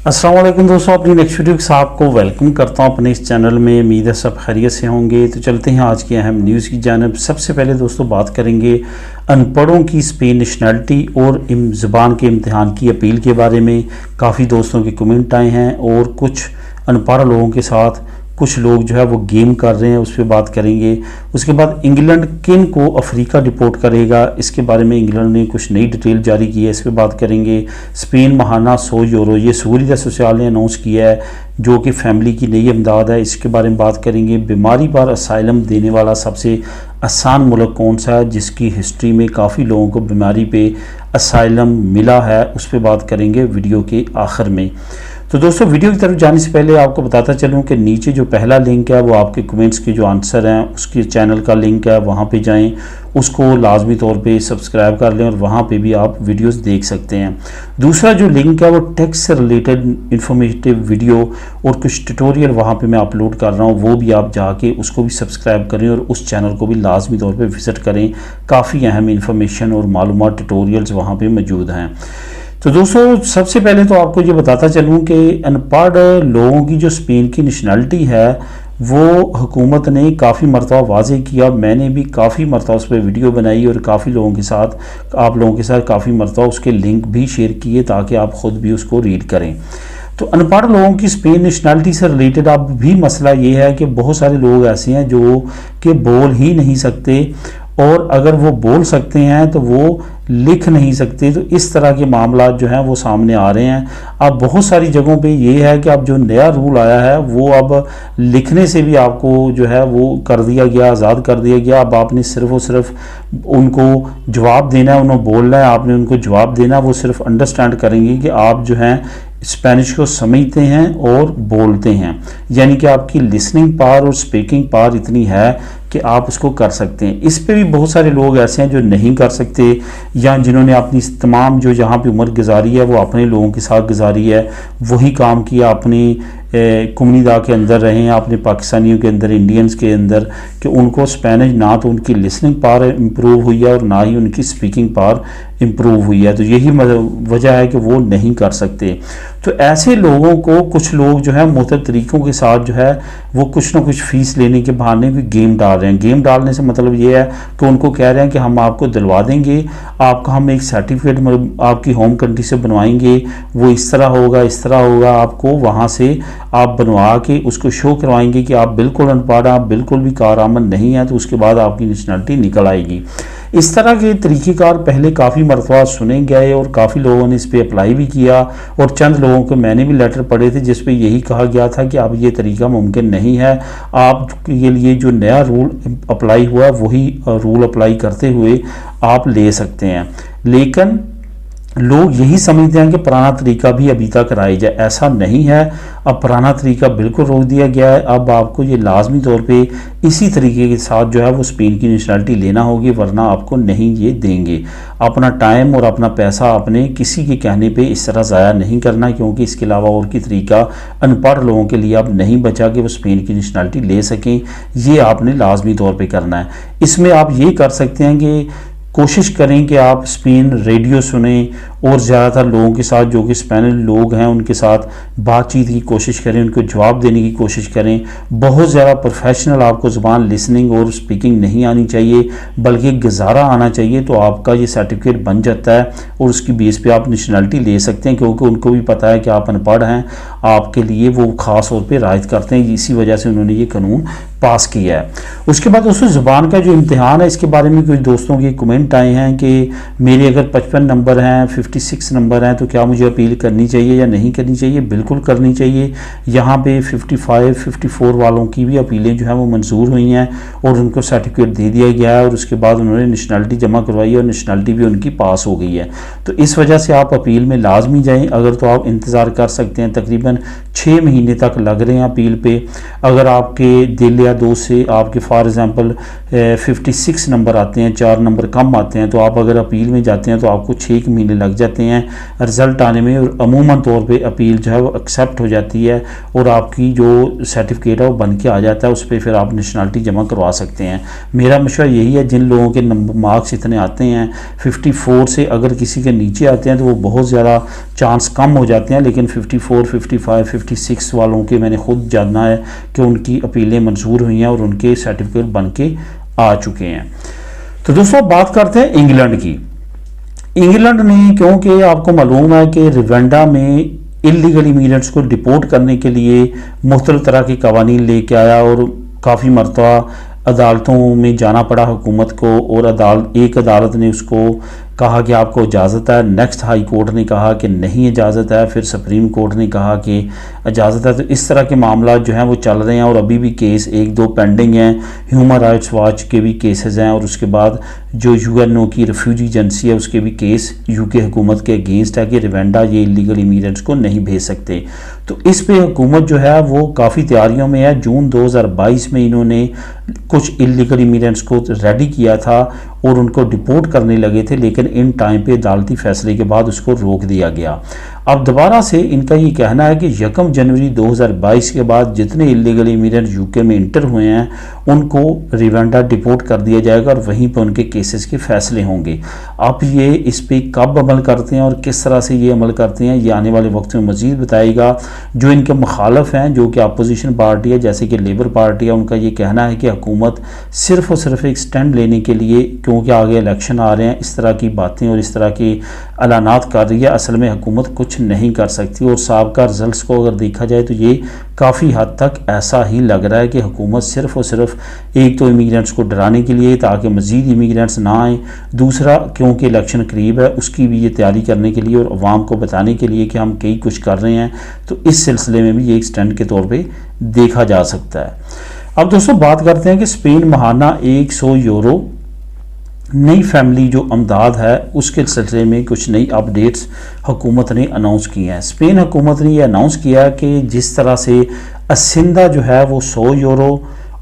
अस्सलाम वालेकुम दोस्तों, अपनी नेक्स्ट वीडियो के साथ आपको वेलकम करता हूं अपने इस चैनल में। उम्मीद है सब खैरियत से होंगे। तो चलते हैं आज की अहम न्यूज़ की जानिब। सबसे पहले दोस्तों बात करेंगे अनपढ़ों की स्पेन नेशनैलिटी और ज़बान के इम्तिहान की अपील के बारे में। काफ़ी दोस्तों के कमेंट आए हैं और कुछ अनपढ़ लोगों के साथ कुछ लोग जो है वो गेम कर रहे हैं, उस पर बात करेंगे। उसके बाद इंग्लैंड किन को अफ्रीका डिपोर्ट करेगा, इसके बारे में इंग्लैंड ने कुछ नई डिटेल जारी की है, इस पर बात करेंगे। स्पेन महाना 100 यूरो ये सूर्य सोशल ने अनाउंस किया है, जो कि फैमिली की नई इमदाद है, इसके बारे में बात करेंगे। बीमारी पर असाइलम देने वाला सबसे आसान मुल्क कौन सा है, जिसकी हिस्ट्री में काफ़ी लोगों को बीमारी पे असाइलम मिला है, उस पर बात करेंगे वीडियो के आखिर में। तो दोस्तों वीडियो की तरफ जाने से पहले आपको बताता चलूं कि नीचे जो पहला लिंक है वो आपके कमेंट्स के जो आंसर हैं उसके चैनल का लिंक है, वहां पे जाएं, उसको लाजमी तौर पे सब्सक्राइब कर लें और वहां पे भी आप वीडियोस देख सकते हैं। दूसरा जो लिंक है वो टेक्स्ट से रिलेटेड इंफॉर्मेटिव वीडियो और कुछ ट्यूटोरियल वहां पे मैं अपलोड कर रहा हूं, वो भी आप जाके उसको भी सब्सक्राइब करें और उस चैनल को भी लाजमी तौर पर विज़िट करें। काफ़ी अहम इंफॉर्मेशन और मालूमात ट्यूटोरियल्स वहाँ पर मौजूद हैं। तो दोस्तों सबसे पहले तो आपको ये बताता चलूँ कि अनपढ़ लोगों की जो स्पेन की नेशनैलिटी है वो हुकूमत ने काफ़ी मरतबा वाज़ेह किया। मैंने भी काफ़ी मरतबा उस पर वीडियो बनाई और काफ़ी लोगों के साथ आप लोगों के साथ काफ़ी मरतबा उसके लिंक भी शेयर किए ताकि आप ख़ुद भी उसको रीड करें। तो अनपढ़ लोगों की स्पेन नेशनैलिटी से रिलेटेड अब भी मसला ये है कि बहुत सारे लोग ऐसे हैं जो कि बोल ही नहीं सकते, और अगर वो बोल सकते हैं तो वो लिख नहीं सकते। तो इस तरह के मामला जो हैं वो सामने आ रहे हैं। अब बहुत सारी जगहों पे ये है कि अब जो नया रूल आया है वो अब लिखने से भी आपको जो है वो कर दिया गया, आज़ाद कर दिया गया। अब आपने सिर्फ और सिर्फ उनको जवाब देना है, उन्हें बोलना है, आपने उनको जवाब देना, वो सिर्फ अंडरस्टैंड करेंगे कि आप जो हैं स्पेनिश को समझते हैं और बोलते हैं, यानी कि आपकी लिसनिंग पावर और स्पीकिंग पावर इतनी है कि आप उसको कर सकते हैं। इस पे भी बहुत सारे लोग ऐसे हैं जो नहीं कर सकते, या जिन्होंने अपनी तमाम जो जहाँ पे उम्र गुजारी है वो अपने लोगों के साथ गुजारी है, वही काम किया, अपनी कम्युनिटी के अंदर रहे हैं, अपने पाकिस्तानियों के अंदर, इंडियंस के अंदर, कि उनको स्पेनिश ना तो उनकी लिसनिंग पावर इम्प्रूव हुई है और ना ही उनकी स्पीकिंग पावर इम्प्रूव हुई है। तो यही वजह है कि वो नहीं कर सकते। तो ऐसे लोगों को कुछ लोग जो है मुख्तलिफ तरीक़ों के साथ जो है वो कुछ ना कुछ फ़ीस लेने के बहाने भी गेम डाल रहे हैं। गेम डालने से मतलब ये है कि उनको कह रहे हैं कि हम आपको दिलवा देंगे, आपका हम एक सर्टिफिकेट आपकी होम कंट्री से बनवाएंगे, वो इस तरह होगा, इस तरह होगा, आपको वहाँ से आप बनवा के उसको शो करवाएंगे कि आप बिल्कुल अनपढ़, आप बिल्कुल भी कारआमद नहीं है, तो उसके बाद आपकी नेशनैलिटी निकल आएगी। इस तरह के तरीक़ेकार पहले काफ़ी मरतबा सुने गए और काफ़ी लोगों ने इस पर अप्लाई भी किया, और चंद लोगों को मैंने भी लेटर पढ़े थे जिस पे यही कहा गया था कि अब ये तरीका मुमकिन नहीं है, आपके लिए जो नया रूल अप्लाई हुआ वही रूल अप्लाई करते हुए आप ले सकते हैं। लेकिन लोग यही समझते हैं कि पुराना तरीका भी अभी तक कराया जाए, ऐसा नहीं है। अब पुराना तरीका बिल्कुल रोक दिया गया है। अब आपको ये लाजमी तौर पे इसी तरीके के साथ जो है वो स्पेन की नेशनैलिटी लेना होगी, वरना आपको नहीं ये देंगे। अपना टाइम और अपना पैसा अपने किसी के कहने पे इस तरह ज़ाया नहीं करना, क्योंकि इसके अलावा और की तरीका अनपढ़ लोगों के लिए अब नहीं बचा कि वो स्पेन की नेशनैलिटी ले सकें। ये आपने लाजमी तौर पर करना है। इसमें आप ये कर सकते हैं कि कोशिश करें कि आप स्पेन रेडियो सुने और ज़्यादातर लोगों के साथ जो कि स्पेनिश लोग हैं उनके साथ बातचीत की कोशिश करें, उनको जवाब देने की कोशिश करें। बहुत ज़्यादा प्रोफेशनल आपको ज़बान लिसनिंग और स्पीकिंग नहीं आनी चाहिए, बल्कि गुजारा आना चाहिए, तो आपका ये सर्टिफिकेट बन जाता है और उसकी बेस पे आप नेशनैलिटी ले सकते हैं, क्योंकि उनको भी पता है कि आप अनपढ़ हैं, आपके लिए वो ख़ास तौर पर रायत करते हैं। इसी वजह से उन्होंने ये कानून पास किया है। उसके बाद दोस्तों ज़ुबान का जो इम्तिहान है, इसके बारे में कुछ दोस्तों के कमेंट आए हैं कि मेरे अगर 55 नंबर हैं, 56 नंबर हैं, तो क्या मुझे अपील करनी चाहिए या नहीं करनी चाहिए? बिल्कुल करनी चाहिए। यहाँ पे 55, 54 वालों की भी अपीलें जो हैं वो मंजूर हुई हैं और उनको सर्टिफिकेट दे दिया गया है, और उसके बाद उन्होंने नेशनैलिटी जमा करवाई और नेशनैलिटी भी उनकी पास हो गई है। तो इस वजह से आप अपील में लाजमी जाएँ। अगर तो आप इंतज़ार कर सकते हैं, तकरीबन तकरीबन 6 महीने तक लग रहे हैं अपील पे। अगर आपके दिल या दोस्त से आपके फॉर एग्ज़ाम्पल 56 नंबर आते हैं, 4 नंबर कम आते हैं, तो आप अगर अपील में जाते हैं तो आपको 6 महीने लग जाते हैं रिज़ल्ट आने में। और अमूमन तौर पे अपील जो है वो एक्सेप्ट हो जाती है और आपकी जो सर्टिफिकेट है वो बन के आ जाता है, उस पर फिर आप नेशनलिटी जमा करवा सकते हैं। मेरा मशवरा यही है, जिन लोगों के नंबर मार्क्स इतने आते हैं 54 से अगर किसी के नीचे आते हैं तो वो बहुत ज़्यादा चांस कम हो जाते हैं, लेकिन 54, 55, 56 वालों के मैंने खुद जानना है कि उनकी अपीलें मंजूर हुई हैं और उनके सर्टिफिकेट बन के आ चुके हैं। तो दोस्तों बात करते हैं इंग्लैंड की। इंग्लैंड ने, क्योंकि आपको मालूम है कि रवांडा में इलीगल इमिग्रेंट्स को डिपोर्ट करने के लिए मुख्तलिफ तरह के कवानीन लेके आया और काफ़ी मरतबा अदालतों में जाना पड़ा हुकूमत को, और एक अदालत ने उसको कहा कि आपको इजाज़त है, नेक्स्ट हाई कोर्ट ने कहा कि नहीं इजाज़त है, फिर सुप्रीम कोर्ट ने कहा कि इजाज़त है। तो इस तरह के मामला जो हैं वो चल रहे हैं और अभी भी केस 1-2 पेंडिंग हैं। ह्यूमन राइट्स वॉच के भी केसेस हैं और उसके बाद जो यूएनओ की रिफ्यूजी एजेंसी है उसके भी केस यूके हुकूमत के अगेंस्ट है कि रवांडा ये इलीगल इमिग्रेंट्स को नहीं भेज सकते। तो इस पे हुकूमत जो है वो काफ़ी तैयारियों में है। जून 2022 में इन्होंने कुछ इलीगल इमिग्रेंट्स को रेडी किया था और उनको डिपोर्ट करने लगे थे, लेकिन इन टाइम पे अदालती फैसले के बाद उसको रोक दिया गया। अब दोबारा से इनका ये कहना है कि 1 जनवरी 2022 के बाद जितने इलीगल इमिग्रेंट यूके में इंटर हुए हैं उनको रवांडा डिपोर्ट कर दिया जाएगा और वहीं पर उनके केसेस के फैसले होंगे। अब ये इस पे कब अमल करते हैं और किस तरह से ये अमल करते हैं ये आने वाले वक्त में मज़ीद बताएगा। जो इनके मुखालफ हैं, जो कि अपोजिशन पार्टी है जैसे कि लेबर पार्टी है, उनका ये कहना है कि हुकूमत सिर्फ और सिर्फ एक स्टैंड लेने के लिए, क्योंकि आगे इलेक्शन आ रहे हैं, इस तरह की बातें और इस तरह के ऐलानात कर रही है। असल में हुकूमत कुछ नहीं कर सकती और साहब का रिजल्ट्स को अगर देखा जाए तो ये काफ़ी हद तक ऐसा ही लग रहा है कि हुकूमत सिर्फ और सिर्फ एक तो इमिग्रेंट्स को डराने के लिए ताकि मज़ीद इमिग्रेंट्स ना आएँ, दूसरा क्योंकि इलेक्शन करीब है उसकी भी ये तैयारी करने के लिए और अवाम को बताने के लिए कि हम कई कुछ कर रहे हैं। तो इस सिलसिले में भी ये एक स्टैंड के तौर पर देखा जा सकता है। अब दोस्तों बात करते हैं कि स्पेन माहाना 100 यूरो नई फैमिली जो अमदाद है उसके सिलसिले में कुछ नई अपडेट्स हुकूमत ने अनाउंस की हैं। स्पेन हुकूमत ने यह अनाउंस किया कि जिस तरह से असिंदा जो है वो 100 यूरो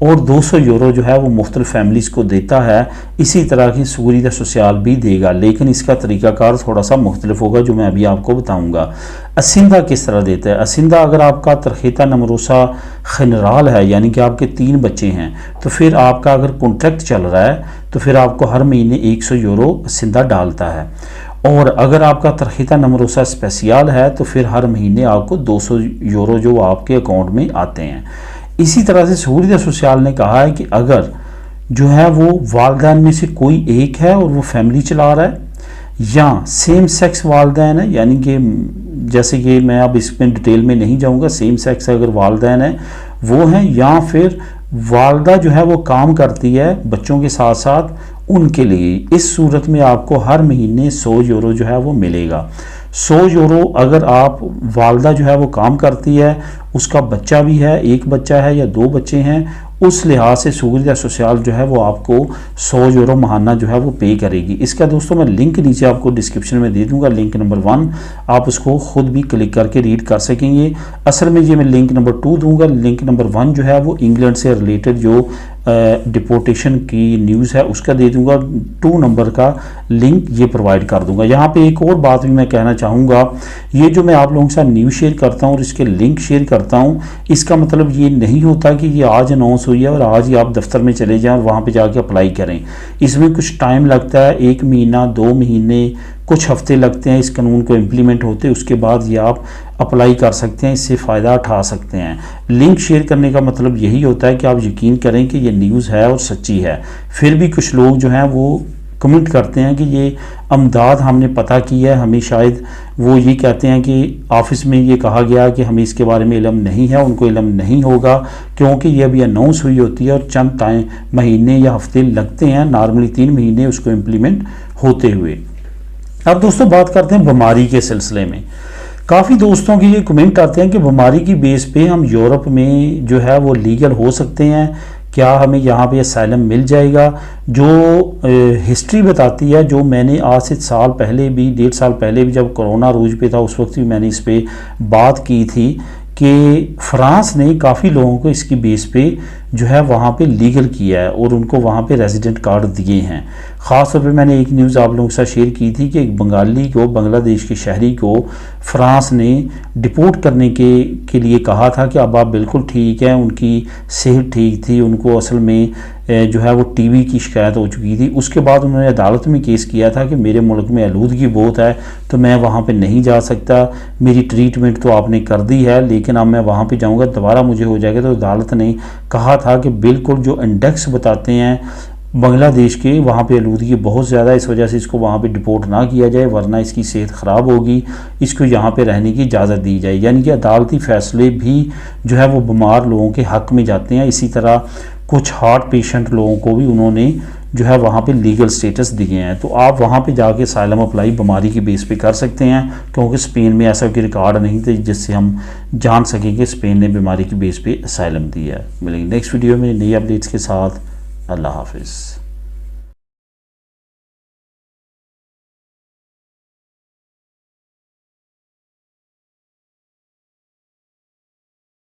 और 200 यूरो जो है वो मुख्तलिफ फैमिलीज़ को देता है, इसी तरह की सूरीदा सोशल भी देगा, लेकिन इसका तरीक़ाकार थोड़ा सा मुख्तलिफ होगा जो मैं अभी आपको बताऊंगा। असिंदा किस तरह देता है? असिंदा अगर आपका तरखेता नमरोसा खनराल है, यानी कि आपके 3 बच्चे हैं, तो फिर आपका अगर कॉन्ट्रैक्ट चल रहा है तो फिर आपको हर महीने 100 यूरो असिंदा डालता है। और अगर आपका तरखेता नमरोसा स्पेशल है तो फिर हर महीने आपको 200 यूरो जो आपके अकाउंट में आते हैं। इसी तरह से सूरीदा सोशल ने कहा है कि अगर जो है वो वालदैन में से कोई एक है और वो फैमिली चला रहा है, या सेम सेक्स वालदैन है, यानी कि जैसे कि मैं अब इसमें डिटेल में नहीं जाऊंगा, सेम सेक्स अगर वालदैन है वो हैं, या फिर वालदा जो है वो काम करती है बच्चों के साथ साथ उनके लिए, इस सूरत में आपको हर महीने 100 यूरो जो है वो मिलेगा। 100 यूरो अगर आप वालदा जो है वो काम करती है, उसका बच्चा भी है, एक बच्चा है या 2 बच्चे हैं, उस लिहाज से सूरीदा सोशल जो है वो आपको 100 यूरो माहाना जो है वो पे करेगी। इसका दोस्तों मैं लिंक नीचे आपको डिस्क्रिप्शन में दे दूंगा, लिंक नंबर 1, आप उसको खुद भी क्लिक करके रीड कर सकेंगे। असल में ये मैं लिंक नंबर 2 दूंगा। लिंक नंबर 1 जो है वो इंग्लैंड से रिलेटेड जो डिपोर्टेशन की न्यूज़ है उसका दे दूंगा। 2 नंबर का लिंक ये प्रोवाइड कर दूंगा। यहाँ पे एक और बात भी मैं कहना चाहूँगा, ये जो मैं आप लोगों के साथ न्यूज़ शेयर करता हूँ और इसके लिंक शेयर करता हूँ, इसका मतलब ये नहीं होता कि ये आज अनाउंस हुई है और आज ही आप दफ्तर में चले जाएं और वहाँ पे जाके अप्लाई करें। इसमें कुछ टाइम लगता है, 1 महीना 2 महीने कुछ हफ्ते लगते हैं इस कानून को इम्प्लीमेंट होते, उसके बाद ये आप अप्लाई कर सकते हैं, इससे फ़ायदा उठा सकते हैं। लिंक शेयर करने का मतलब यही होता है कि आप यकीन करें कि ये न्यूज़ है और सच्ची है। फिर भी कुछ लोग जो हैं वो कमेंट करते हैं कि ये अमदाद हमने पता किया है, हमें शायद वो ये कहते हैं कि ऑफिस में ये कहा गया कि हमें इसके बारे में इल्म नहीं है, उनको इल्म नहीं होगा क्योंकि ये अभी अनाउंस हुई होती है और चंद महीने या हफ्ते लगते हैं, नॉर्मली 3 महीने उसको इम्प्लीमेंट होते हुए। अब दोस्तों बात करते हैं बीमारी के सिलसिले में। काफ़ी दोस्तों के ये कमेंट आते हैं कि बीमारी की बेस पे हम यूरोप में जो है वो लीगल हो सकते हैं, क्या हमें यहाँ पे असाइलम मिल जाएगा? जो हिस्ट्री बताती है, जो मैंने आज से साल पहले भी 1.5 साल पहले भी जब कोरोना रूज पे था उस वक्त भी मैंने इस पर बात की थी कि फ्रांस ने काफ़ी लोगों को इसकी बेस पे जो है वहाँ पे लीगल किया है और उनको वहाँ पे रेजिडेंट कार्ड दिए हैं। ख़ास तौर पे मैंने एक न्यूज़ आप लोगों के साथ शेयर की थी कि एक बंगाली को, बांग्लादेश के शहरी को फ्रांस ने डिपोर्ट करने के लिए कहा था कि अब आप बिल्कुल ठीक हैं, उनकी सेहत ठीक थी, उनको असल में जो है वो टीबी की शिकायत हो चुकी थी। उसके बाद उन्होंने अदालत में केस किया था कि मेरे मुल्क में आलूदगी बहुत है तो मैं वहाँ पे नहीं जा सकता, मेरी ट्रीटमेंट तो आपने कर दी है लेकिन अब मैं वहाँ पे जाऊँगा दोबारा मुझे हो जाएगा। तो अदालत ने कहा था कि बिल्कुल जो इंडेक्स बताते हैं बांग्लादेश के, वहाँ पे आलूदगी बहुत ज़्यादा है, इस वजह से इसको वहाँ पे डिपोर्ट ना किया जाए वरना इसकी सेहत ख़राब होगी, इसको यहाँ पे रहने की इजाज़त दी जाए। यानी कि अदालती फ़ैसले भी जो है वो बीमार लोगों के हक़ में जाते हैं। इसी तरह कुछ हार्ट पेशेंट लोगों को भी उन्होंने जो है वहाँ पे लीगल स्टेटस दिए हैं। तो आप वहाँ पे जाके असाइलम अप्लाई बीमारी की बेस पे कर सकते हैं, क्योंकि स्पेन में ऐसा कोई रिकॉर्ड नहीं था जिससे हम जान सकें कि स्पेन ने बीमारी की बेस पे असाइलम दिया है। मिलेंगे नेक्स्ट वीडियो में नई अपडेट्स के साथ। अल्लाह हाफिज़।